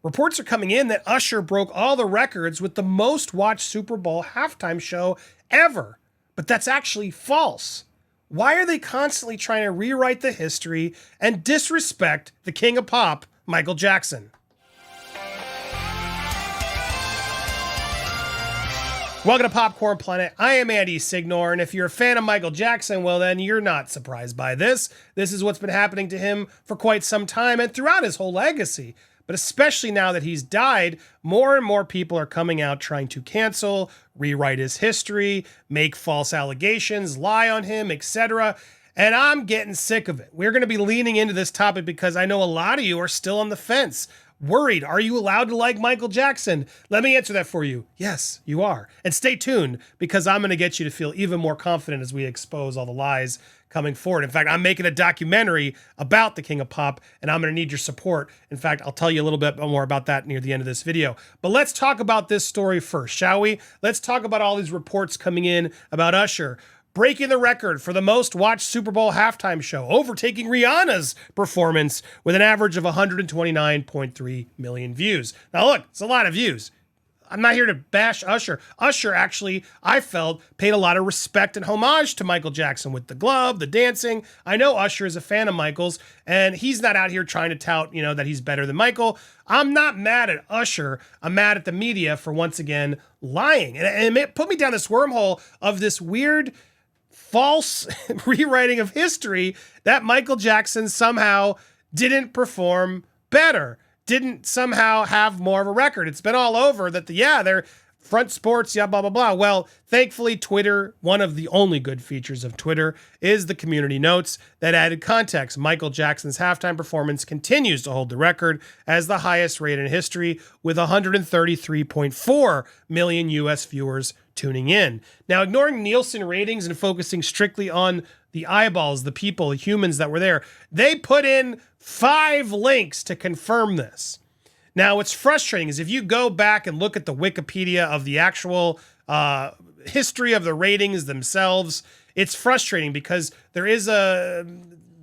Reports are coming in that Usher broke all the records with the most watched Super Bowl halftime show ever. But that's actually false. Why are they constantly trying to rewrite the history and disrespect the king of pop, Michael Jackson? Welcome to Popcorn Planet. I am Andy Signore, and if you're a fan of Michael Jackson, well then you're not surprised by this. This is what's been happening to him for quite some time and throughout his whole legacy. But especially now that he's died, more and more people are coming out trying to cancel, rewrite his history, make false allegations, lie on him, etc. And I'm getting sick of it. We're going to be leaning into this topic because I know a lot of you are still on the fence. Worried, are you allowed to like Michael Jackson? Let me answer that for you. Yes, you are. And stay tuned because I'm going to get you to feel even more confident as we expose all the lies coming forward. In fact, I'm making a documentary about the King of Pop, and I'm going to need your support. In fact, I'll tell you a little bit more about that near the end of this video. But let's talk about this story first, shall we? Let's talk about all these reports coming in about Usher breaking the record for the most watched Super Bowl halftime show, overtaking Rihanna's performance with an average of 129.3 million views. Now look, it's a lot of views. I'm not here to bash Usher. Usher actually, I felt, paid a lot of respect and homage to Michael Jackson with the glove, the dancing. I know Usher is a fan of Michael's, and he's not out here trying to tout, that he's better than Michael. I'm not mad at Usher. I'm mad at the media for once again lying. And it put me down this wormhole of this weird false rewriting of history that Michael Jackson somehow didn't perform better, didn't somehow have more of a record. It's been all over that they're front sports, blah, blah, blah. Well, thankfully, Twitter, one of the only good features of Twitter is the community notes that added context. Michael Jackson's halftime performance continues to hold the record as the highest rate in history with 133.4 million US viewers tuning in. Now, ignoring Nielsen ratings and focusing strictly on the eyeballs, the people, the humans that were there, they put in 5 links to confirm this. Now, what's frustrating is if you go back and look at the Wikipedia of the actual history of the ratings themselves, it's frustrating because there is a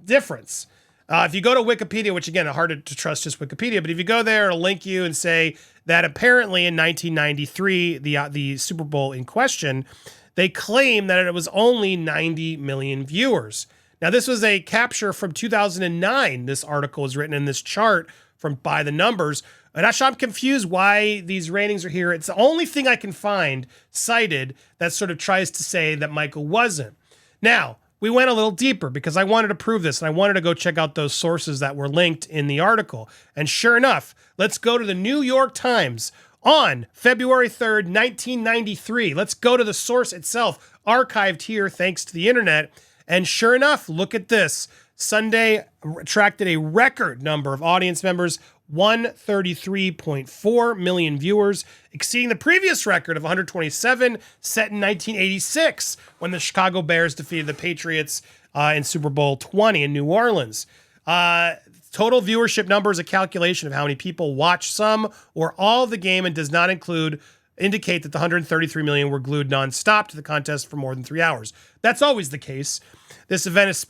difference. If you go to Wikipedia, which again, hard to trust just Wikipedia, but if you go there, it'll link you and say that apparently in 1993, the Super Bowl in question, they claim that it was only 90 million viewers. Now, this was a capture from 2009. This article was written in this chart from by the numbers. And actually, I'm confused why these ratings are here. It's the only thing I can find cited that sort of tries to say that Michael wasn't. Now, we went a little deeper because I wanted to prove this and I wanted to go check out those sources that were linked in the article. And sure enough, let's go to the New York Times on February 3rd, 1993. Let's go to the source itself, archived here thanks to the internet. And sure enough, look at this. Sunday attracted a record number of audience members, 133.4 million viewers, exceeding the previous record of 127 set in 1986 when the Chicago Bears defeated the Patriots in Super Bowl 20 in New Orleans. Total viewership number is a calculation of how many people watch some or all of the game and does not indicate that the 133 million were glued nonstop to the contest for more than 3 hours. That's always the case. This event is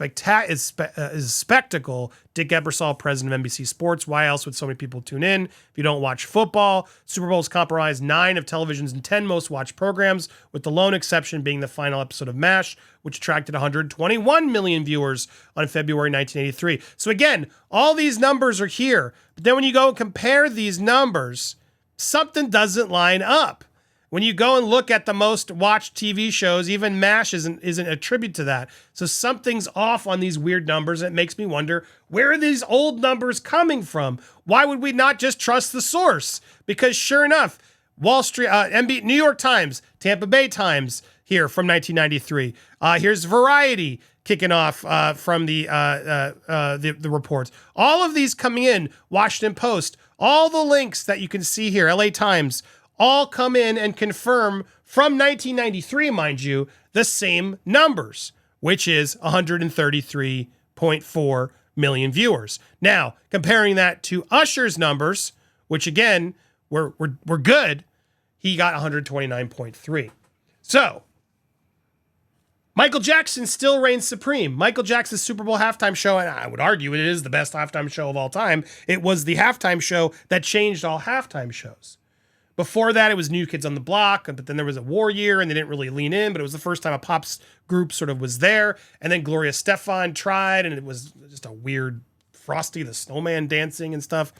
a spectacle. Dick Ebersol, president of NBC Sports. Why else would so many people tune in if you don't watch football? Super Bowls comprise 9 of television's 10 most watched programs, with the lone exception being the final episode of MASH, which attracted 121 million viewers on February 1983. So again, all these numbers are here. But then when you go and compare these numbers, something doesn't line up. When you go and look at the most watched TV shows, even MASH isn't a tribute to that. So something's off on these weird numbers. And it makes me wonder, where are these old numbers coming from? Why would we not just trust the source? Because sure enough, Wall Street, New York Times, Tampa Bay Times here from 1993. Here's Variety kicking off from the reports. All of these coming in, Washington Post, all the links that you can see here, LA Times, all come in and confirm from 1993, mind you, the same numbers, which is 133.4 million viewers. Now, comparing that to Usher's numbers, which again, were good, he got 129.3. So, Michael Jackson still reigns supreme. Michael Jackson's Super Bowl halftime show, and I would argue it is the best halftime show of all time. It was the halftime show that changed all halftime shows. Before that, it was New Kids on the Block, but then there was a war year, and they didn't really lean in, but it was the first time a pop group sort of was there. And then Gloria Stefan tried, and it was just a weird Frosty the Snowman dancing and stuff.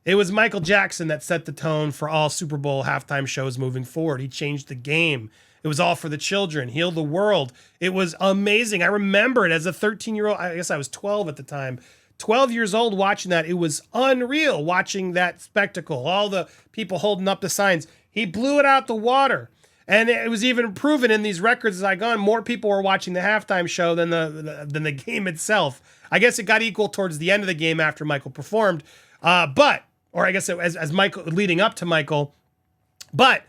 It was Michael Jackson that set the tone for all Super Bowl halftime shows moving forward. He changed the game. It was all for the children, heal the world. It was amazing. I remember it as a 13-year-old. I guess I was 12 at the time. 12 years old watching that. It was unreal watching that spectacle. All the people holding up the signs. He blew it out the water. And it was even proven in these records as I gone, more people were watching the halftime show than the game itself. I guess it got equal towards the end of the game after Michael performed. Or I guess as Michael leading up to Michael. But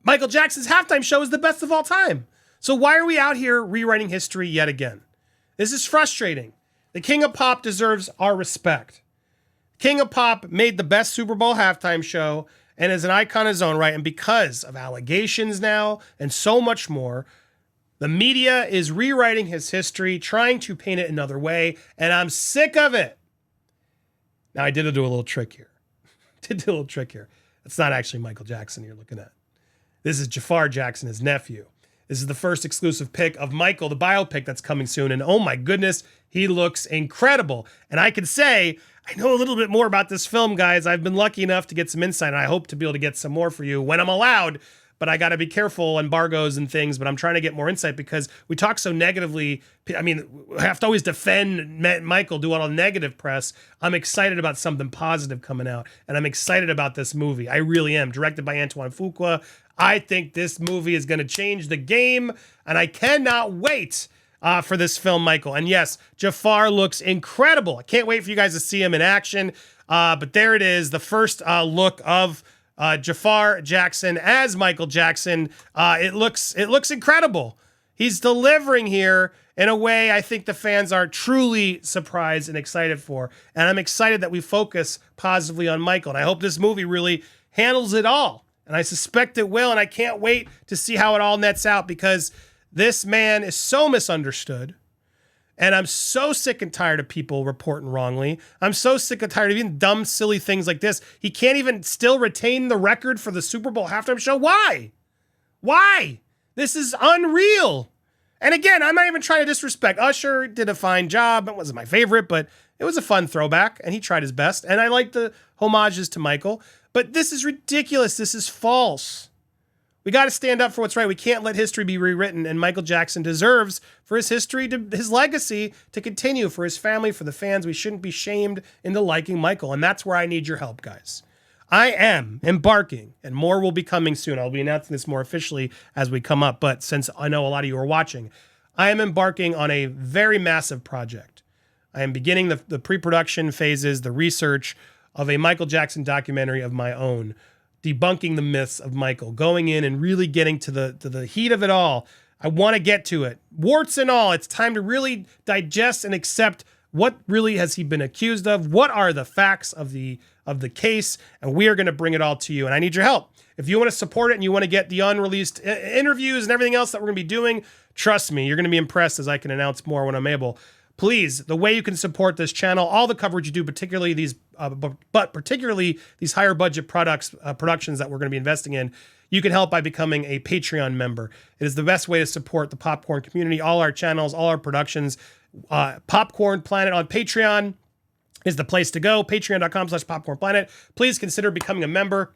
Michael Jackson's halftime show is the best of all time. So why are we out here rewriting history yet again? This is frustrating. The King of Pop deserves our respect. King of Pop made the best Super Bowl halftime show and is an icon in his own right. And because of allegations now and so much more, the media is rewriting his history, trying to paint it another way, and I'm sick of it. Now, I did do a little trick here. It's not actually Michael Jackson you're looking at. This is Jafar Jackson, his nephew. This is the first exclusive pic of Michael, the biopic that's coming soon. And oh my goodness, he looks incredible. And I can say, I know a little bit more about this film, guys. I've been lucky enough to get some insight, and I hope to be able to get some more for you when I'm allowed. But I got to be careful, embargoes and things, but I'm trying to get more insight because we talk so negatively. I mean, we have to always defend Michael, do all the negative press. I'm excited about something positive coming out, and I'm excited about this movie. I really am. Directed by Antoine Fuqua. I think this movie is going to change the game, and I cannot wait for this film, Michael. And yes, Jafar looks incredible. I can't wait for you guys to see him in action. But there it is, the first look of Jafar Jackson as Michael Jackson. It looks incredible. He's delivering here in a way I think the fans are truly surprised and excited for. And I'm excited that we focus positively on Michael. And I hope this movie really handles it all. And I suspect it will. And I can't wait to see how it all nets out because this man is so misunderstood. And I'm so sick and tired of people reporting wrongly. I'm so sick and tired of even dumb, silly things like this. He can't even still retain the record for the Super Bowl halftime show. Why? Why? This is unreal. And again, I'm not even trying to disrespect. Usher did a fine job. It wasn't my favorite, but it was a fun throwback, and he tried his best. And I like the homages to Michael. But this is ridiculous. This is false. We got to stand up for what's right. We can't let history be rewritten, and Michael Jackson deserves for his history, his legacy to continue, for his family, for the fans. We shouldn't be shamed into liking Michael, and that's where I need your help, guys. I am embarking, and more will be coming soon. I'll be announcing this more officially as we come up, but since I know a lot of you are watching, I am embarking on a very massive project. I am beginning the pre-production phases, the research of a Michael Jackson documentary of my own, debunking the myths of Michael, going in and really getting to the heat of it all. I want to get to it. Warts and all, it's time to really digest and accept what really has he been accused of, what are the facts of the case, and we are going to bring it all to you. And I need your help. If you want to support it and you want to get the unreleased interviews and everything else that we're going to be doing, trust me, you're going to be impressed as I can announce more when I'm able. Please, the way you can support this channel, all the coverage you do, particularly these higher budget productions that we're going to be investing in, you can help by becoming a Patreon member. It is the best way to support the popcorn community, all our channels, all our productions. Popcorn Planet on Patreon is the place to go. Patreon.com/popcornplanet. Please consider becoming a member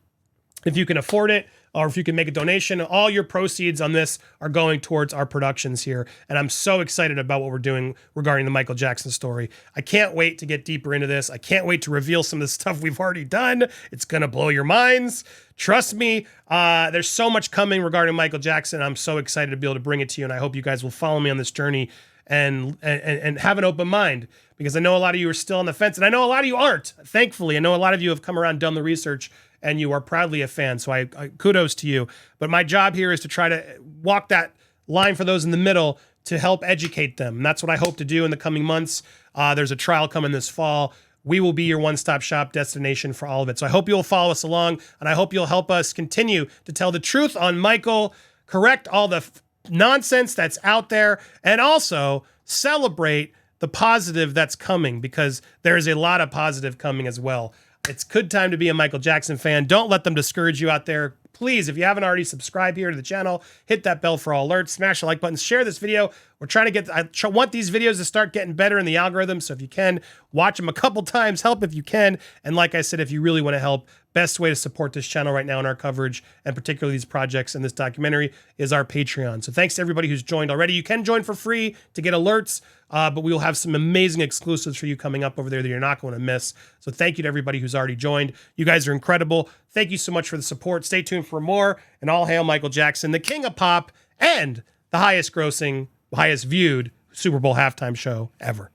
if you can afford it, or if you can make a donation. All your proceeds on this are going towards our productions here. And I'm so excited about what we're doing regarding the Michael Jackson story. I can't wait to get deeper into this. I can't wait to reveal some of the stuff we've already done. It's going to blow your minds. Trust me, there's so much coming regarding Michael Jackson. I'm so excited to be able to bring it to you. And I hope you guys will follow me on this journey and have an open mind, because I know a lot of you are still on the fence, and I know a lot of you aren't. Thankfully, I know a lot of you have come around, done the research, and you are proudly a fan. So I kudos to you. But my job here is to try to walk that line for those in the middle to help educate them. And that's what I hope to do in the coming months. There's a trial coming this fall. We will be your one-stop shop destination for all of it. So I hope you'll follow us along, and I hope you'll help us continue to tell the truth on Michael, correct all the nonsense that's out there, and also celebrate the positive that's coming, because there is a lot of positive coming as well. It's good time to be a Michael Jackson fan. Don't let them discourage you out there. Please, if you haven't already, subscribe here to the channel, hit that bell for all alerts, smash the like button, share this video. We're trying to I want these videos to start getting better in the algorithm, so if you can, watch them a couple times, help if you can. And like I said, if you really want to help, best way to support this channel right now in our coverage, and particularly these projects and this documentary, is our Patreon. So thanks to everybody who's joined already. You can join for free to get alerts, but we will have some amazing exclusives for you coming up over there that you're not going to miss. So thank you to everybody who's already joined. You guys are incredible. Thank you so much for the support. Stay tuned for more, and all hail Michael Jackson, the king of pop and the highest grossing, highest viewed Super Bowl halftime show ever.